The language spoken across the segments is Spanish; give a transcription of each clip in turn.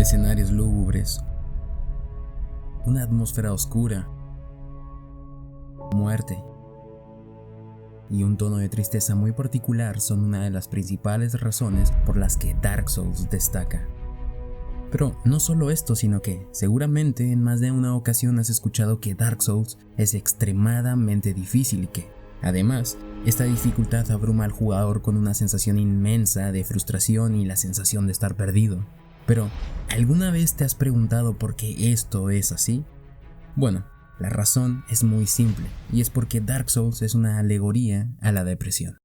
Escenarios lúgubres, una atmósfera oscura, muerte y un tono de tristeza muy particular son una de las principales razones por las que Dark Souls destaca. Pero no solo esto, sino que seguramente en más de una ocasión has escuchado que Dark Souls es extremadamente difícil y que, además, esta dificultad abruma al jugador con una sensación inmensa de frustración y la sensación de estar perdido. Pero, ¿alguna vez te has preguntado por qué esto es así? Bueno, la razón es muy simple, y es porque Dark Souls es una alegoría a la depresión.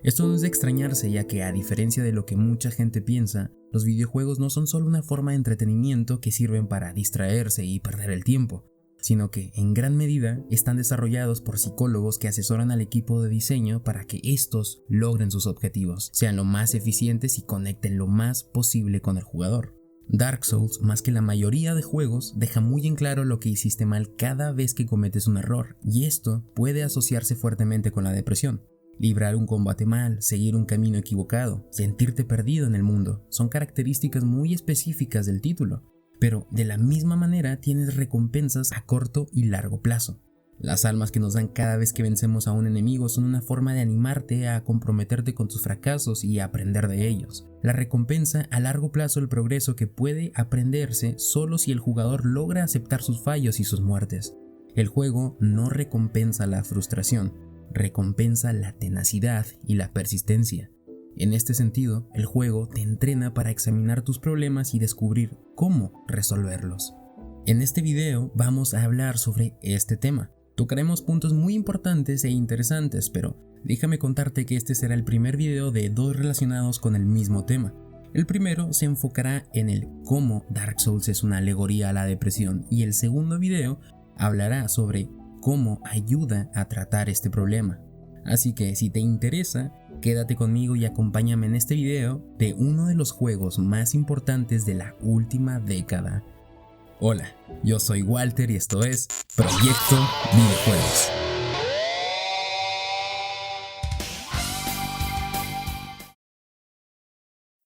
Esto no es de extrañarse, ya que a diferencia de lo que mucha gente piensa, los videojuegos no son solo una forma de entretenimiento que sirven para distraerse y perder el tiempo, sino que en gran medida están desarrollados por psicólogos que asesoran al equipo de diseño para que estos logren sus objetivos, sean lo más eficientes y conecten lo más posible con el jugador. Dark Souls, más que la mayoría de juegos, deja muy en claro lo que hiciste mal cada vez que cometes un error, y esto puede asociarse fuertemente con la depresión. Librar un combate mal, seguir un camino equivocado, sentirte perdido en el mundo, son características muy específicas del título, pero de la misma manera tienes recompensas a corto y largo plazo. Las almas que nos dan cada vez que vencemos a un enemigo son una forma de animarte a comprometerte con tus fracasos y a aprender de ellos. La recompensa a largo plazo, el progreso que puede aprenderse solo si el jugador logra aceptar sus fallos y sus muertes. El juego no recompensa la frustración, recompensa la tenacidad y la persistencia. En este sentido, el juego te entrena para examinar tus problemas y descubrir cómo resolverlos. En este video vamos a hablar sobre este tema. Tocaremos puntos muy importantes e interesantes, pero déjame contarte que este será el primer video de dos relacionados con el mismo tema. El primero se enfocará en el cómo Dark Souls es una alegoría a la depresión, y el segundo video hablará sobre cómo ayuda a tratar este problema. Así que si te interesa, quédate conmigo y acompáñame en este video de uno de los juegos más importantes de la última década. Hola, yo soy Walter y esto es Proyecto Videojuegos.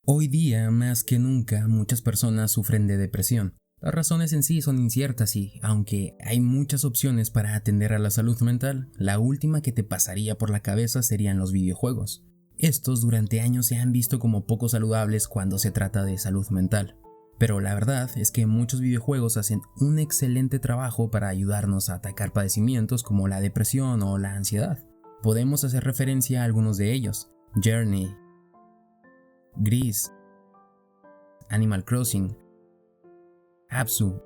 Hoy día, más que nunca, muchas personas sufren de depresión. Las razones en sí son inciertas y, aunque hay muchas opciones para atender a la salud mental, la última que te pasaría por la cabeza serían los videojuegos. Estos durante años se han visto como poco saludables cuando se trata de salud mental. Pero la verdad es que muchos videojuegos hacen un excelente trabajo para ayudarnos a atacar padecimientos como la depresión o la ansiedad. Podemos hacer referencia a algunos de ellos: Journey, Gris, Animal Crossing, Abzu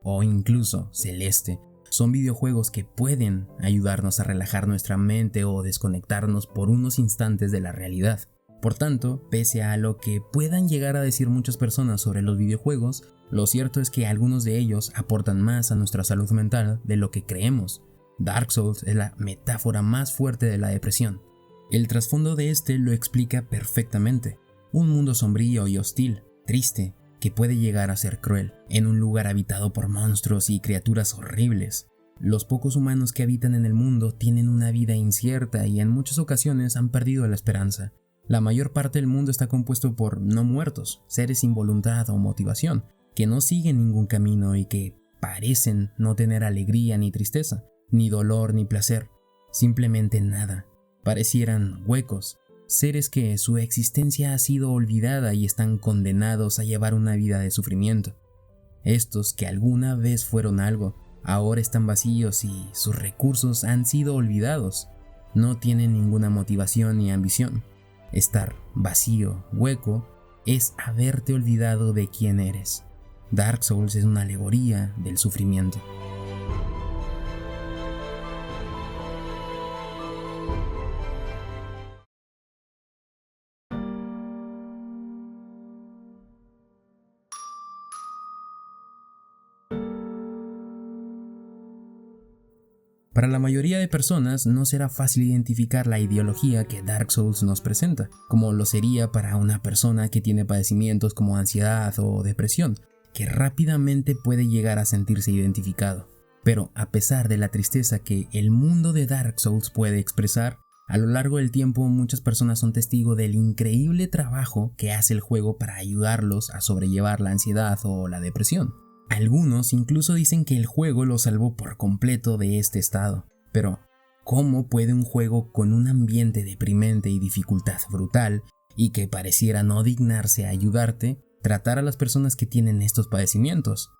o incluso Celeste. Son videojuegos que pueden ayudarnos a relajar nuestra mente o desconectarnos por unos instantes de la realidad. Por tanto, pese a lo que puedan llegar a decir muchas personas sobre los videojuegos, lo cierto es que algunos de ellos aportan más a nuestra salud mental de lo que creemos. Dark Souls es la metáfora más fuerte de la depresión. El trasfondo de este lo explica perfectamente. Un mundo sombrío y hostil, triste, que puede llegar a ser cruel, en un lugar habitado por monstruos y criaturas horribles. Los pocos humanos que habitan en el mundo tienen una vida incierta y en muchas ocasiones han perdido la esperanza. La mayor parte del mundo está compuesto por no muertos, seres sin voluntad o motivación, que no siguen ningún camino y que parecen no tener alegría ni tristeza, ni dolor ni placer, simplemente nada. parecieran huecos, seres que su existencia ha sido olvidada y están condenados a llevar una vida de sufrimiento. Estos que alguna vez fueron algo, ahora están vacíos y sus recursos han sido olvidados. No tienen ninguna motivación ni ambición. Estar vacío, hueco, es haberte olvidado de quién eres. Dark Souls es una alegoría del sufrimiento. Para la mayoría de personas no será fácil identificar la ideología que Dark Souls nos presenta, como lo sería para una persona que tiene padecimientos como ansiedad o depresión, que rápidamente puede llegar a sentirse identificado. Pero a pesar de la tristeza que el mundo de Dark Souls puede expresar, a lo largo del tiempo muchas personas son testigos del increíble trabajo que hace el juego para ayudarlos a sobrellevar la ansiedad o la depresión. Algunos incluso dicen que el juego los salvó por completo de este estado. Pero, ¿cómo puede un juego con un ambiente deprimente y dificultad brutal, y que pareciera no dignarse a ayudarte, tratar a las personas que tienen estos padecimientos?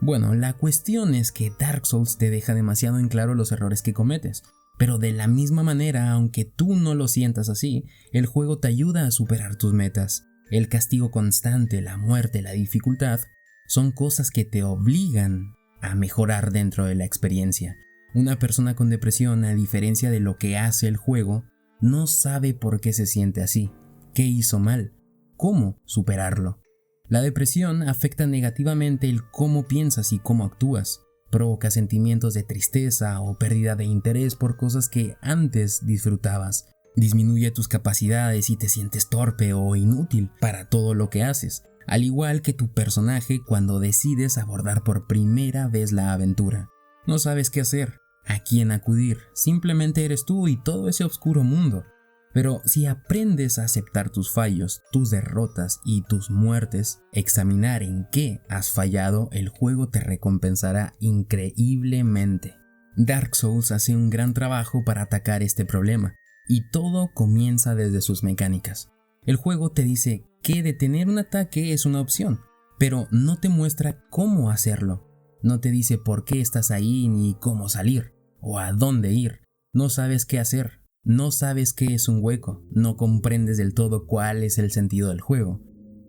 Bueno, la cuestión es que Dark Souls te deja demasiado en claro los errores que cometes, pero de la misma manera, aunque tú no lo sientas así, el juego te ayuda a superar tus metas. El castigo constante, la muerte, la dificultad, son cosas que te obligan a mejorar dentro de la experiencia. Una persona con depresión, a diferencia de lo que hace el juego, no sabe por qué se siente así, qué hizo mal, cómo superarlo. La depresión afecta negativamente el cómo piensas y cómo actúas. Provoca sentimientos de tristeza o pérdida de interés por cosas que antes disfrutabas. Disminuye tus capacidades y te sientes torpe o inútil para todo lo que haces, al igual que tu personaje cuando decides abordar por primera vez la aventura. No sabes qué hacer, a quién acudir, simplemente eres tú y todo ese oscuro mundo. Pero si aprendes a aceptar tus fallos, tus derrotas y tus muertes, examinar en qué has fallado, el juego te recompensará increíblemente. Dark Souls hace un gran trabajo para atacar este problema, y todo comienza desde sus mecánicas. El juego te dice que detener un ataque es una opción, pero no te muestra cómo hacerlo. No te dice por qué estás ahí ni cómo salir, o a dónde ir. No sabes qué hacer. No sabes qué es un hueco, no comprendes del todo cuál es el sentido del juego,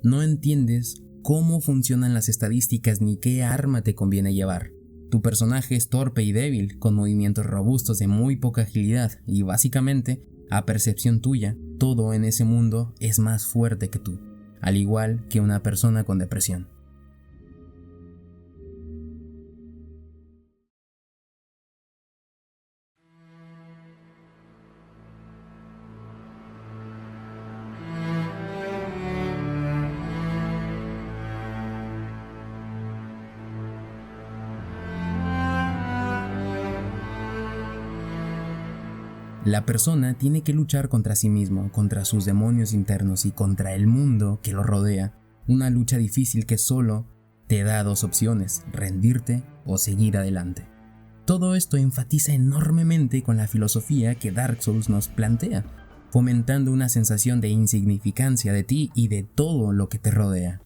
no entiendes cómo funcionan las estadísticas ni qué arma te conviene llevar. Tu personaje es torpe y débil, con movimientos robustos de muy poca agilidad y básicamente, a percepción tuya, todo en ese mundo es más fuerte que tú, al igual que una persona con depresión. La persona tiene que luchar contra sí mismo, contra sus demonios internos y contra el mundo que lo rodea. Una lucha difícil que solo te da dos opciones, rendirte o seguir adelante. Todo esto enfatiza enormemente con la filosofía que Dark Souls nos plantea, fomentando una sensación de insignificancia de ti y de todo lo que te rodea.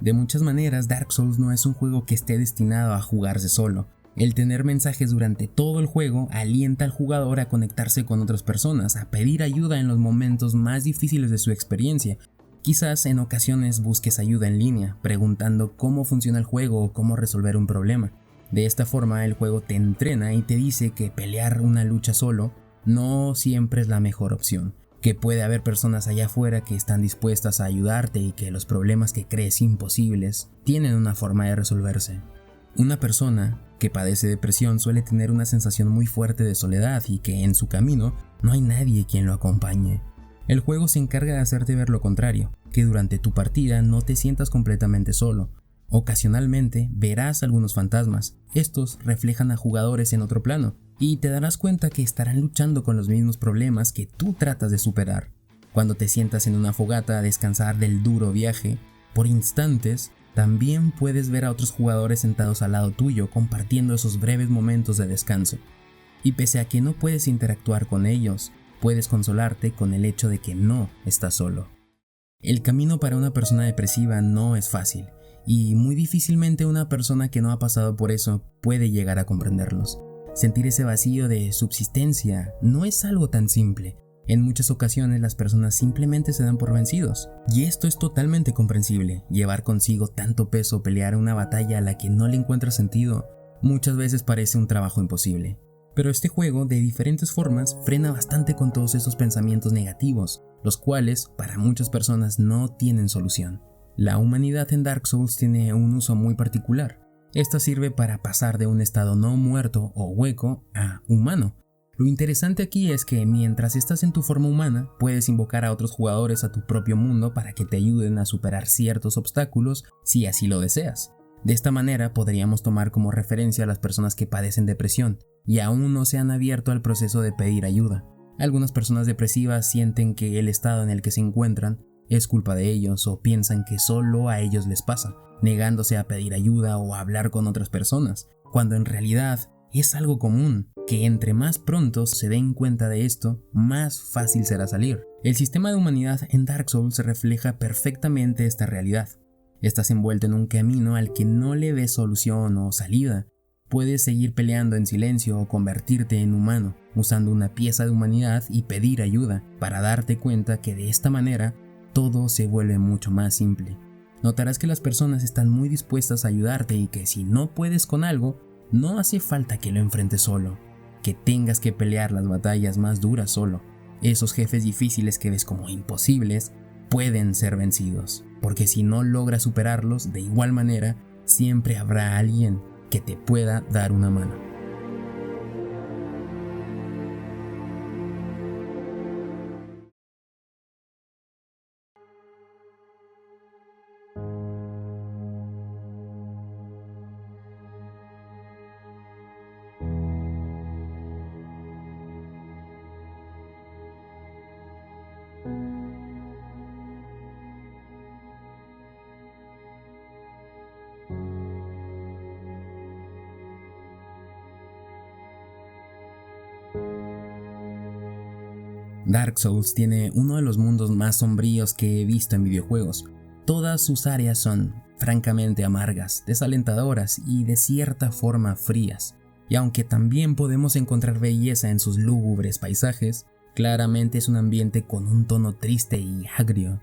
De muchas maneras, Dark Souls no es un juego que esté destinado a jugarse solo. El tener mensajes durante todo el juego alienta al jugador a conectarse con otras personas, a pedir ayuda en los momentos más difíciles de su experiencia. Quizás en ocasiones busques ayuda en línea, preguntando cómo funciona el juego o cómo resolver un problema. De esta forma el juego te entrena y te dice que pelear una lucha solo no siempre es la mejor opción, que puede haber personas allá afuera que están dispuestas a ayudarte y que los problemas que crees imposibles tienen una forma de resolverse. Una persona que padece depresión suele tener una sensación muy fuerte de soledad y que en su camino no hay nadie quien lo acompañe. El juego se encarga de hacerte ver lo contrario, que durante tu partida no te sientas completamente solo. Ocasionalmente verás algunos fantasmas, estos reflejan a jugadores en otro plano, y te darás cuenta que estarán luchando con los mismos problemas que tú tratas de superar. Cuando te sientas en una fogata a descansar del duro viaje, por instantes, también puedes ver a otros jugadores sentados al lado tuyo compartiendo esos breves momentos de descanso. Y pese a que no puedes interactuar con ellos, puedes consolarte con el hecho de que no estás solo. El camino para una persona depresiva no es fácil, y muy difícilmente una persona que no ha pasado por eso puede llegar a comprenderlos. Sentir ese vacío de subsistencia no es algo tan simple. En muchas ocasiones las personas simplemente se dan por vencidos, y esto es totalmente comprensible. Llevar consigo tanto peso, pelear una batalla a la que no le encuentras sentido, muchas veces parece un trabajo imposible. Pero este juego, de diferentes formas, frena bastante con todos esos pensamientos negativos, los cuales, para muchas personas, no tienen solución. La humanidad en Dark Souls tiene un uso muy particular. Esta sirve para pasar de un estado no muerto o hueco a humano. Lo interesante aquí es que mientras estás en tu forma humana, puedes invocar a otros jugadores a tu propio mundo para que te ayuden a superar ciertos obstáculos si así lo deseas. De esta manera podríamos tomar como referencia a las personas que padecen depresión y aún no se han abierto al proceso de pedir ayuda. Algunas personas depresivas sienten que el estado en el que se encuentran es culpa de ellos o piensan que solo a ellos les pasa, negándose a pedir ayuda o a hablar con otras personas, cuando en realidad es algo común, que entre más pronto se den cuenta de esto, más fácil será salir. El sistema de humanidad en Dark Souls refleja perfectamente esta realidad. Estás envuelto en un camino al que no le ves solución o salida. Puedes seguir peleando en silencio o convertirte en humano, usando una pieza de humanidad y pedir ayuda, para darte cuenta que de esta manera todo se vuelve mucho más simple. Notarás que las personas están muy dispuestas a ayudarte y que si no puedes con algo, no hace falta que lo enfrentes solo, que tengas que pelear las batallas más duras solo. Esos jefes difíciles que ves como imposibles pueden ser vencidos, porque si no logras superarlos de igual manera, siempre habrá alguien que te pueda dar una mano. Dark Souls tiene uno de los mundos más sombríos que he visto en videojuegos. Todas sus áreas son, francamente, amargas, desalentadoras y de cierta forma frías. Y aunque también podemos encontrar belleza en sus lúgubres paisajes, claramente es un ambiente con un tono triste y agrio.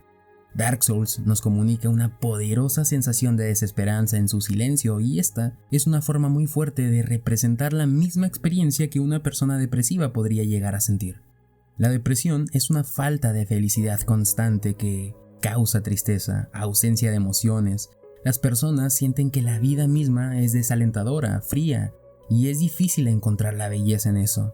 Dark Souls nos comunica una poderosa sensación de desesperanza en su silencio, y esta es una forma muy fuerte de representar la misma experiencia que una persona depresiva podría llegar a sentir. La depresión es una falta de felicidad constante que causa tristeza, ausencia de emociones. Las personas sienten que la vida misma es desalentadora, fría, y es difícil encontrar la belleza en eso.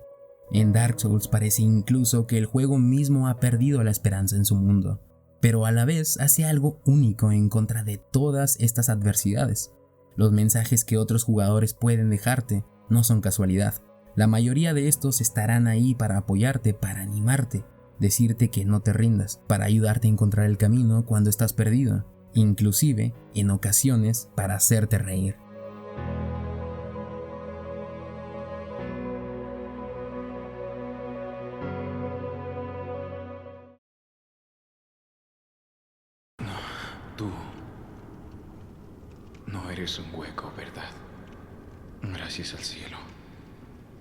En Dark Souls parece incluso que el juego mismo ha perdido la esperanza en su mundo, pero a la vez hace algo único en contra de todas estas adversidades. Los mensajes que otros jugadores pueden dejarte no son casualidad. La mayoría de estos estarán ahí para apoyarte, para animarte, decirte que no te rindas, para ayudarte a encontrar el camino cuando estás perdido, inclusive, en ocasiones, para hacerte reír. Tú no eres un hueco, ¿verdad? Gracias al cielo.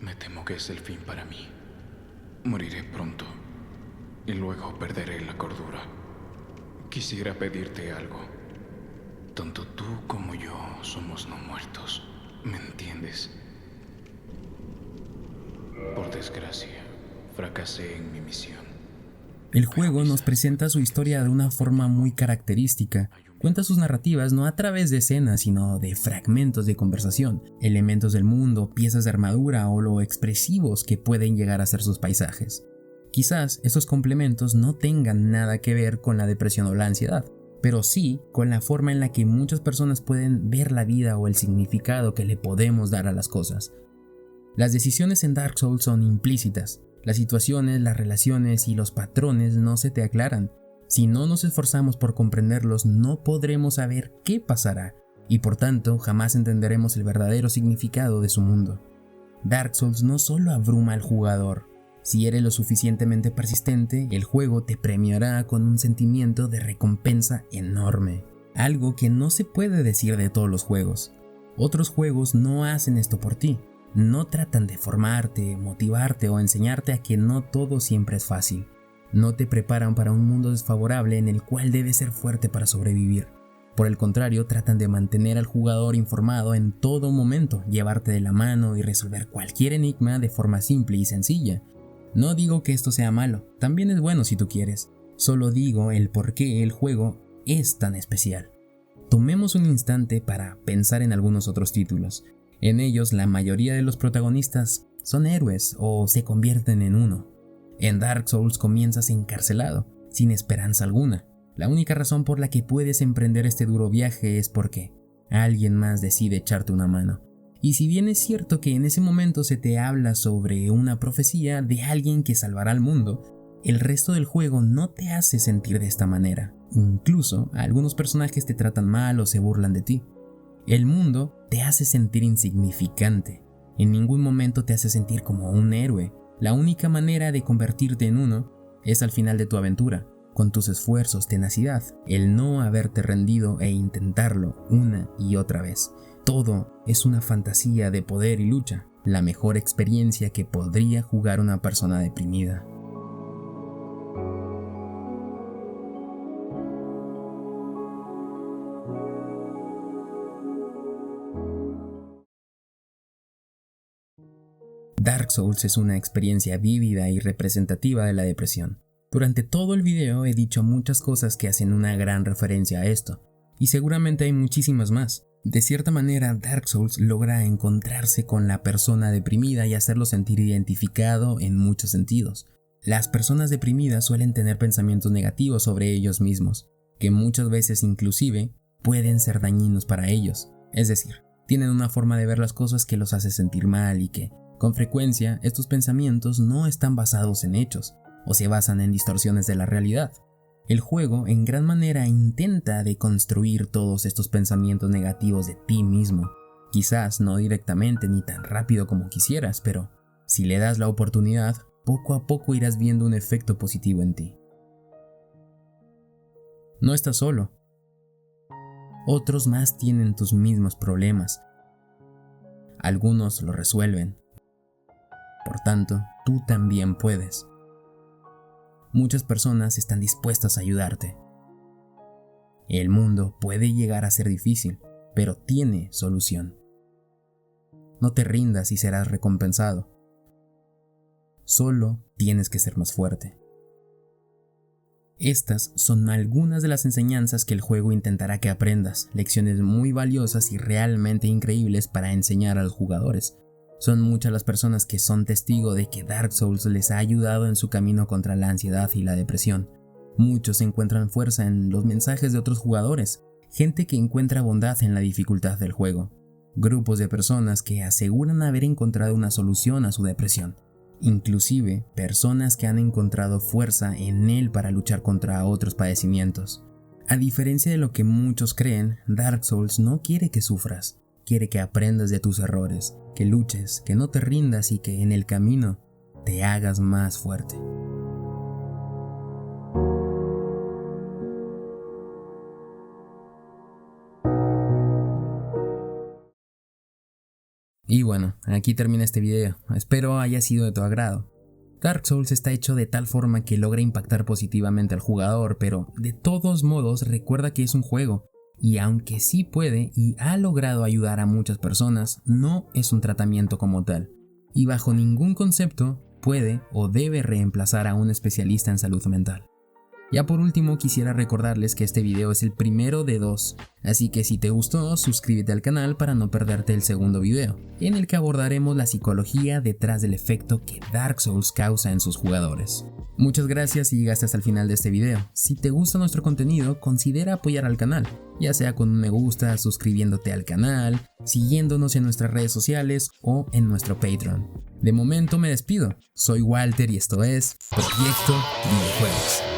Me temo que es el fin para mí. Moriré pronto y luego perderé la cordura. Quisiera pedirte algo. Tanto tú como yo somos no muertos, ¿me entiendes? Por desgracia, fracasé en mi misión. El juego nos presenta su historia de una forma muy característica. Cuenta sus narrativas no a través de escenas, sino de fragmentos de conversación, elementos del mundo, piezas de armadura o lo expresivos que pueden llegar a ser sus paisajes. Quizás esos complementos no tengan nada que ver con la depresión o la ansiedad, pero sí con la forma en la que muchas personas pueden ver la vida o el significado que le podemos dar a las cosas. Las decisiones en Dark Souls son implícitas. Las situaciones, las relaciones y los patrones no se te aclaran. Si no nos esforzamos por comprenderlos, no podremos saber qué pasará, y por tanto jamás entenderemos el verdadero significado de su mundo. Dark Souls no solo abruma al jugador, Si eres lo suficientemente persistente, el juego te premiará con un sentimiento de recompensa enorme. Algo que no se puede decir de todos los juegos. Otros juegos no hacen esto por ti. No tratan de formarte, motivarte o enseñarte a que no todo siempre es fácil. No te preparan para un mundo desfavorable en el cual debes ser fuerte para sobrevivir. Por el contrario, tratan de mantener al jugador informado en todo momento, llevarte de la mano y resolver cualquier enigma de forma simple y sencilla. No digo que esto sea malo, también es bueno si tú quieres. Solo digo el por qué el juego es tan especial. Tomemos un instante para pensar en algunos otros títulos. En ellos, la mayoría de los protagonistas son héroes o se convierten en uno. En Dark Souls comienzas encarcelado, sin esperanza alguna. La única razón por la que puedes emprender este duro viaje es porque alguien más decide echarte una mano. Y si bien es cierto que en ese momento se te habla sobre una profecía de alguien que salvará al mundo, el resto del juego no te hace sentir de esta manera. Incluso algunos personajes te tratan mal o se burlan de ti. El mundo te hace sentir insignificante. En ningún momento te hace sentir como un héroe. La única manera de convertirte en uno es al final de tu aventura, con tus esfuerzos, tenacidad, el no haberte rendido e intentarlo una y otra vez. Todo es una fantasía de poder y lucha, la mejor experiencia que podría jugar una persona deprimida. Dark Souls es una experiencia vívida y representativa de la depresión. Durante todo el video he dicho muchas cosas que hacen una gran referencia a esto, y seguramente hay muchísimas más. De cierta manera, Dark Souls logra encontrarse con la persona deprimida y hacerlo sentir identificado en muchos sentidos. Las personas deprimidas suelen tener pensamientos negativos sobre ellos mismos, que muchas veces inclusive pueden ser dañinos para ellos. Es decir, tienen una forma de ver las cosas que los hace sentir mal y que, con frecuencia, estos pensamientos no están basados en hechos, o se basan en distorsiones de la realidad. El juego en gran manera intenta deconstruir todos estos pensamientos negativos de ti mismo. Quizás no directamente ni tan rápido como quisieras, pero si le das la oportunidad, poco a poco irás viendo un efecto positivo en ti. No estás solo. Otros más tienen tus mismos problemas. Algunos lo resuelven. Por tanto, tú también puedes. Muchas personas están dispuestas a ayudarte. El mundo puede llegar a ser difícil, pero tiene solución. No te rindas y serás recompensado. Solo tienes que ser más fuerte. Estas son algunas de las enseñanzas que el juego intentará que aprendas, lecciones muy valiosas y realmente increíbles para enseñar a los jugadores. Son muchas las personas que son testigo de que Dark Souls les ha ayudado en su camino contra la ansiedad y la depresión. Muchos encuentran fuerza en los mensajes de otros jugadores, gente que encuentra bondad en la dificultad del juego, grupos de personas que aseguran haber encontrado una solución a su depresión, inclusive personas que han encontrado fuerza en él para luchar contra otros padecimientos. A diferencia de lo que muchos creen, Dark Souls no quiere que sufras. Quiere que aprendas de tus errores, que luches, que no te rindas y que en el camino te hagas más fuerte. Y bueno, aquí termina este video. Espero haya sido de tu agrado. Dark Souls está hecho de tal forma que logra impactar positivamente al jugador, pero de todos modos recuerda que es un juego. Y aunque sí puede y ha logrado ayudar a muchas personas, no es un tratamiento como tal. Y bajo ningún concepto puede o debe reemplazar a un especialista en salud mental. Ya por último quisiera recordarles que este video es el primero de 2, así que si te gustó suscríbete al canal para no perderte el segundo video, en el que abordaremos la psicología detrás del efecto que Dark Souls causa en sus jugadores. Muchas gracias si llegaste hasta el final de este video. Si te gusta nuestro contenido, considera apoyar al canal, ya sea con un me gusta, suscribiéndote al canal, siguiéndonos en nuestras redes sociales o en nuestro Patreon. De momento me despido, soy Walter y esto es Proyecto Videojuegos.